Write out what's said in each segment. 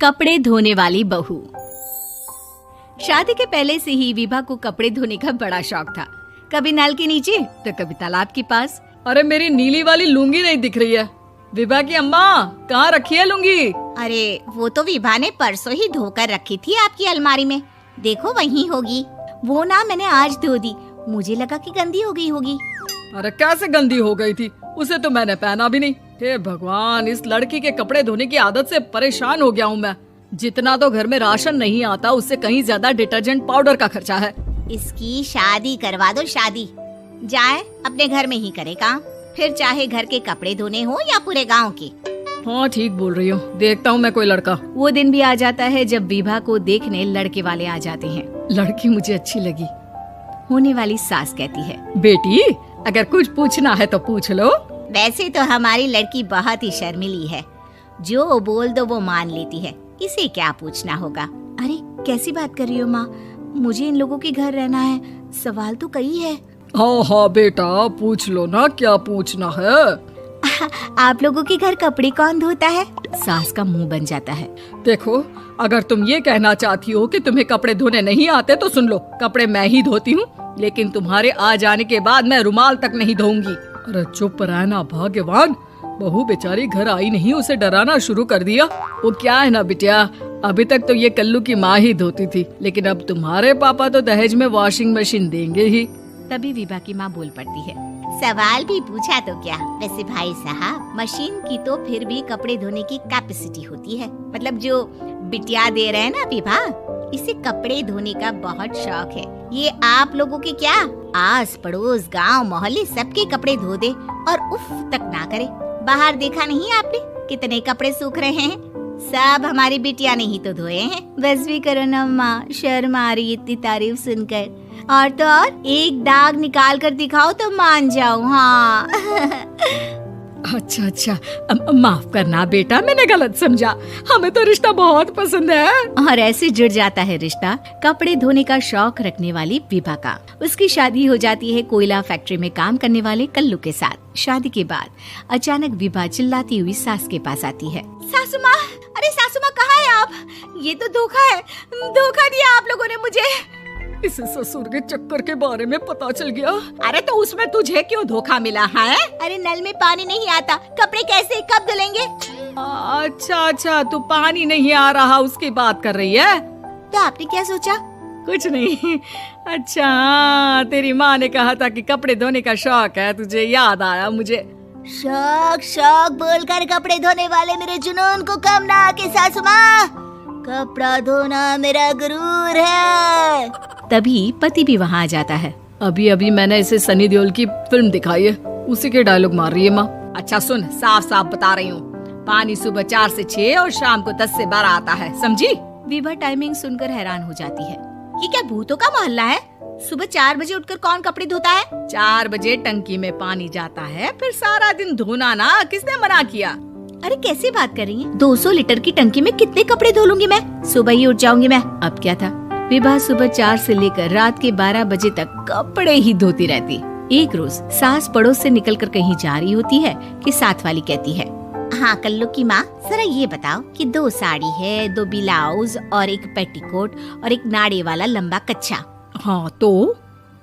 कपड़े धोने वाली बहू। शादी के पहले से ही विभा को कपड़े धोने का बड़ा शौक था। कभी नल के नीचे तो कभी तालाब के पास। अरे मेरी नीली वाली लुंगी नहीं दिख रही है। विभा की अम्मा, कहाँ रखी है लुंगी? अरे वो तो विभा ने परसों ही धोकर रखी थी आपकी अलमारी में। देखो वहीं होगी। वो ना मैंने आज धो दी, मुझे लगा कि गंदी हो गई होगी। अरे कैसे गंदी हो गई थी? उसे तो मैंने पहना भी नहीं। हे भगवान, इस लड़की के कपड़े धोने की आदत से परेशान हो गया हूँ मैं। जितना तो घर में राशन नहीं आता, उससे कहीं ज्यादा डिटर्जेंट पाउडर का खर्चा है। इसकी शादी करवा दो, शादी। जाए अपने घर में ही करे काम, फिर चाहे घर के कपड़े धोने हो या पूरे गांव के। हाँ ठीक बोल रही हो, देखता हूँ मैं कोई लड़का। वो दिन भी आ जाता है जब विभा को देखने लड़के वाले आ जाते हैं। लड़की मुझे अच्छी लगी। होने वाली सास कहती है, बेटी अगर कुछ पूछना है तो पूछ लो। वैसे तो हमारी लड़की बहुत ही शर्मीली है, जो बोल दो वो मान लेती है, इसे क्या पूछना होगा। अरे कैसी बात कर रही हो माँ, मुझे इन लोगों के घर रहना है, सवाल तो कई है। हाँ हाँ बेटा, पूछ लो ना, क्या पूछना है। आप लोगों के घर कपड़े कौन धोता है? सास का मुंह बन जाता है। देखो, अगर तुम ये कहना चाहती हो कि तुम्हें कपड़े धोने नहीं आते तो सुन लो, कपड़े मैं ही धोती हूँ, लेकिन तुम्हारे आ जाने के बाद मैं रुमाल तक नहीं धोऊंगी। अरे चुप रहना भाग्यवान, बहू बेचारी घर आई नहीं, उसे डराना शुरू कर दिया। वो क्या है ना बिटिया, अभी तक तो ये कल्लू की माँ ही धोती थी, लेकिन अब तुम्हारे पापा तो दहेज में वॉशिंग मशीन देंगे ही। तभी विभा की माँ बोल पड़ती है, सवाल भी पूछा तो क्या। वैसे भाई साहब, मशीन की तो फिर भी कपड़े धोने की कैपेसिटी होती है। मतलब जो बिटिया दे रहे हैं ना विभा, इसे कपड़े धोने का बहुत शौक है। ये आप लोगों के क्या, आस पड़ोस गांव मोहल्ले सबके कपड़े धो दे और उफ तक ना करे। बाहर देखा नहीं आपने कितने कपड़े सूख रहे हैं? सब हमारी बिटिया ने ही तो धोए हैं। बस भी करो ना माँ, शर्म आ रही इतनी तारीफ सुनकर। और तो और एक दाग निकाल कर दिखाओ तो मान जाऊँ। हाँ अच्छा, माफ करना बेटा, मैंने गलत समझा। हमें तो रिश्ता बहुत पसंद है। और ऐसे जुड़ जाता है रिश्ता कपड़े धोने का शौक रखने वाली विभा का। उसकी शादी हो जाती है कोयला फैक्ट्री में काम करने वाले कल्लू के साथ। शादी के बाद अचानक विभा चिल्लाती हुई सास के पास आती है। सासू माँ, अरे सासू माँ कहाँ है आप? ये तो धोखा है, धोखा दिया आप लोगों ने मुझे। इसे ससुर के चक्कर के बारे में पता चल गया। अरे तो उसमें तुझे क्यों धोखा मिला है? अरे नल में पानी नहीं आता, कपड़े कैसे कब धुलेंगे? अच्छा, तू पानी नहीं आ रहा उसकी बात कर रही है। तो आपने क्या सोचा? कुछ नहीं। अच्छा तेरी माँ ने कहा था कि कपड़े धोने का शौक है तुझे, याद आया मुझे। शौक बोलकर कपड़े धोने वाले मेरे जुनून को कम ना आके सासू माँ, कपड़ा धोना मेरा गुरूर है। तभी पति भी वहाँ आ जाता है। अभी मैंने इसे सनी देओल की फिल्म दिखाई है, उसी के डायलॉग मार रही है माँ। अच्छा सुन, साफ बता रही हूँ, पानी सुबह 4 से 6 और शाम को 10 से 12 आता है, समझी? विभा टाइमिंग सुनकर हैरान हो जाती है। ये क्या भूतों का मोहल्ला है? सुबह 4 बजे उठकर कौन कपड़े धोता है? 4 बजे टंकी में पानी जाता है, फिर सारा दिन धोना ना, किसने मना किया? अरे कैसी बात कर रही हैं? 200 लीटर की टंकी में कितने कपड़े धो लूंगी मैं? सुबह ही उठ जाऊंगी मैं। अब क्या था, विभा सुबह 4 से लेकर रात के 12 बजे तक कपड़े ही धोती रहती। एक रोज सास पड़ोस से निकलकर कहीं जा रही होती है कि साथ वाली कहती है, हाँ कल्लू की माँ, जरा ये बताओ कि 2 साड़ी है, 2 ब्लाउज और एक पेटीकोट और एक नाड़े वाला लंबा कच्छा। हाँ तो?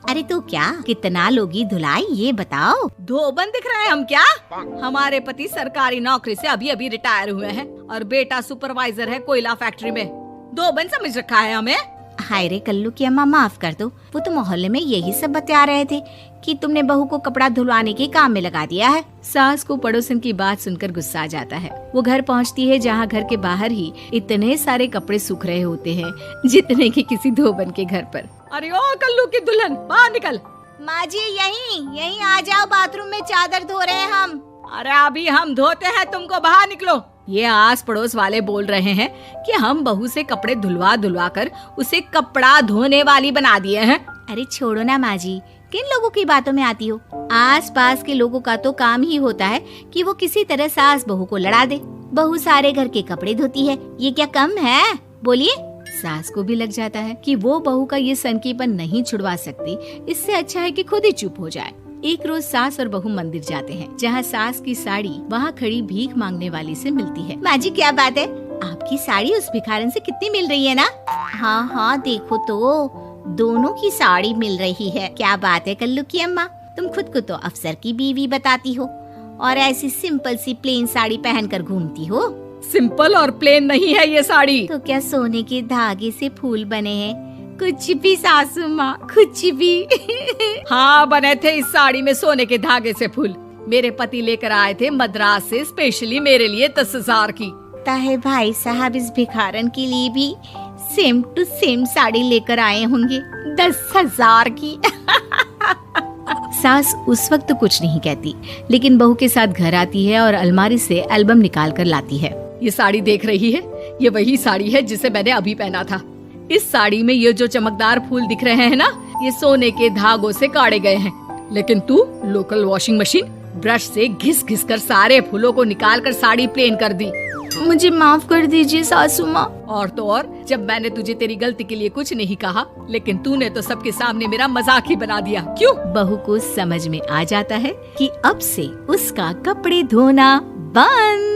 अरे तो क्या, कितना लोगी धुलाई ये बताओ। धोबन दिख रहे हैं हम क्या? हमारे पति सरकारी नौकरी से अभी रिटायर हुए हैं और बेटा सुपरवाइजर है कोयला फैक्ट्री में। धोबन समझ रखा है हमें? हाय रे कल्लू की अम्मा, माफ कर दो। वो तो मोहल्ले में यही सब बता रहे थे कि तुमने बहू को कपड़ा धुलवाने के काम में लगा दिया है। सास को पड़ोसन की बात सुनकर गुस्सा आ जाता है। वो घर पहुंचती है जहां घर के बाहर ही इतने सारे कपड़े सूख रहे होते हैं जितने कि किसी धोबन के घर पर। अरे ओ कल्लू की दुल्हन, बाहर निकल। माँ जी यहीं आ जाओ, बाथरूम में चादर धो रहे हैं हम। अरे अभी हम धोते हैं, तुमको बाहर निकलो। ये आस पड़ोस वाले बोल रहे हैं कि हम बहू से कपड़े धुलवा कर उसे कपड़ा धोने वाली बना दिए हैं। अरे छोड़ो ना माँ जी, किन लोगों की बातों में आती हो? आस पास के लोगों का तो काम ही होता है कि वो किसी तरह सास बहू को लड़ा दे। बहू सारे घर के कपड़े धोती है, ये क्या कम है? बोलिए। सास को भी लग जाता है कि वो बहू का ये सनकीपन नहीं छुड़वा सकती, इससे अच्छा है कि खुद ही चुप हो जाए। एक रोज सास और बहू मंदिर जाते हैं, जहाँ सास की साड़ी वहाँ खड़ी भीख मांगने वाली से मिलती है। माँ जी क्या बात है, आपकी साड़ी उस भिखारन से कितनी मिल रही है ना? हाँ हाँ देखो तो, दोनों की साड़ी मिल रही है। क्या बात है कल्लू की अम्मा, तुम खुद को तो अफसर की बीवी बताती हो और ऐसी सिंपल सी प्लेन साड़ी पहनकर घूमती हो। सिंपल और प्लेन नहीं है ये साड़ी। तो क्या सोने के धागे से फूल बने हैं? कुछ भी सासू माँ, कुछ भी। हाँ बने थे इस साड़ी में सोने के धागे से फूल। मेरे पति लेकर आए थे मद्रास से स्पेशली मेरे लिए 10,000 की। ताहे भाई साहब इस भिखारन के लिए भी सेम टू सेम साड़ी लेकर आए होंगे 10,000 की। सास उस वक्त तो कुछ नहीं कहती, लेकिन बहू के साथ घर आती है और अलमारी से एल्बम निकाल कर लाती है। ये साड़ी देख रही है, ये वही साड़ी है जिसे मैंने अभी पहना था। इस साड़ी में ये जो चमकदार फूल दिख रहे हैं ना, ये सोने के धागों से काटे गए हैं। लेकिन तू लोकल वॉशिंग मशीन ब्रश से घिस घिस कर सारे फूलों को निकाल कर साड़ी प्लेन कर दी। मुझे माफ कर दीजिए सासू माँ। और तो और, जब मैंने तुझे तेरी गलती के लिए कुछ नहीं कहा, लेकिन तूने तो सबके सामने मेरा मजाक ही बना दिया। क्यों? बहू को समझ में आ जाता है कि अब से उसका कपड़े धोना बंद।